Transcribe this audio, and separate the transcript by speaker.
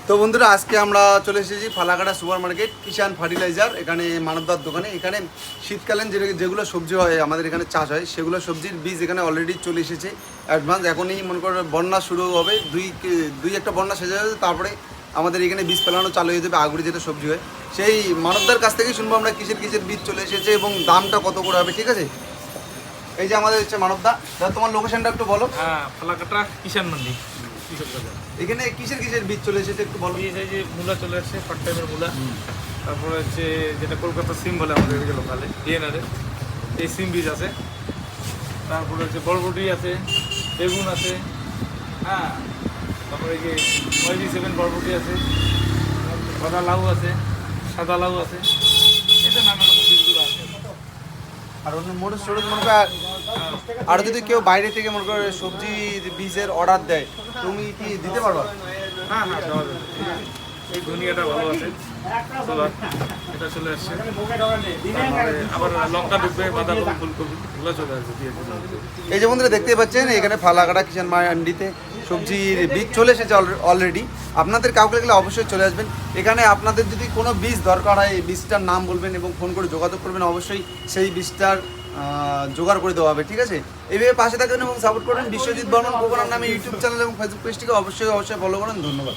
Speaker 1: তো বন্ধুরা আজকে আমরা চলে এসেছি ফালাকাটা সুপার মার্কেট কিষান ফার্টিলাইজার, এখানে মানবদার দোকানে। এখানে শীতকালীন যেগুলো সবজি হয় আমাদের এখানে চাষ হয়, সেগুলো সবজির বীজ এখানে অলরেডি চলে এসেছে অ্যাডভান্স। এখনই মনে করো বন্যা শুরু হবে, দুই একটা বন্যা শেষ হয়ে যাবে, তারপরে আমাদের এখানে বীজ ফেলানো চালু হয়ে যাবে। আগুড়ি যেটা সবজি হয়, সেই মানবদার কাছ থেকেই শুনবো আমরা কিসের কিসের বীজ চলে এসেছে এবং দামটা কত করে হবে, ঠিক আছে? এই যে আমাদের হচ্ছে মানবদা, তোমার লোকেশনটা একটু বলো।
Speaker 2: হ্যাঁ, ফালাকাটা কিষান মান্ডি কৃষক বাজার।
Speaker 1: এখানে কিসের কিসের বীজ চলে এসেছে একটু বলো।
Speaker 2: এই যে মূলা চলে আসছে, পার্ট টাইমের মূলা। তারপরে হচ্ছে যেটা কলকাতা সিম বলে আমাদের এদিকে লোকালে, ডিএনআরে এই সিম বীজ আছে। তারপরে হচ্ছে বরবটি আছে, বেগুন আছে। হ্যাঁ, তারপরে এই যে OIB7 বরবটি আছে, সাদা লাউ আছে, সাদা লাউ আছে। এটা নানা রকম বীজগুলো আছে।
Speaker 1: আর অন্য মোটর স্টোরেজ মনে করো, আর যদি কেউ বাইরে থেকে মনে করো সবজি বীজের অর্ডার দেয়, তুমি কি দিতে পারবা?
Speaker 2: হ্যাঁ হ্যাঁ, দেওয়া যাবে। এই ধনিয়াটা ভালো আছে, এটা চলে আসছে। তারপরে আবার লঙ্কা ঢুকবে, বাঁধাকপি, ফুলকপি এগুলো চলে আসবে দিয়ে দিবে।
Speaker 1: এই যে বন্ধুরা দেখতে পাচ্ছেন এখানে ফালাকাটা কিষান মান্ডিতে সবজির বীজ চলে এসেছে অলরেডি। আপনাদের কাউকে গেলে অবশ্যই চলে আসবেন এখানে। আপনাদের যদি কোনো বীজ দরকার হয়, এই বীজটার নাম বলবেন এবং ফোন করে যোগাযোগ করবেন, অবশ্যই সেই বীজটার জোগাড় করে দেওয়া হবে, ঠিক আছে? এইভাবে পাশে থাকবেন এবং সাপোর্ট করবেন। বিশ্বজিৎ বর্মন কোকোনার নামে ইউটিউব চ্যানেল এবং ফেসবুক পেজটিকে অবশ্যই ফলো করুন। ধন্যবাদ।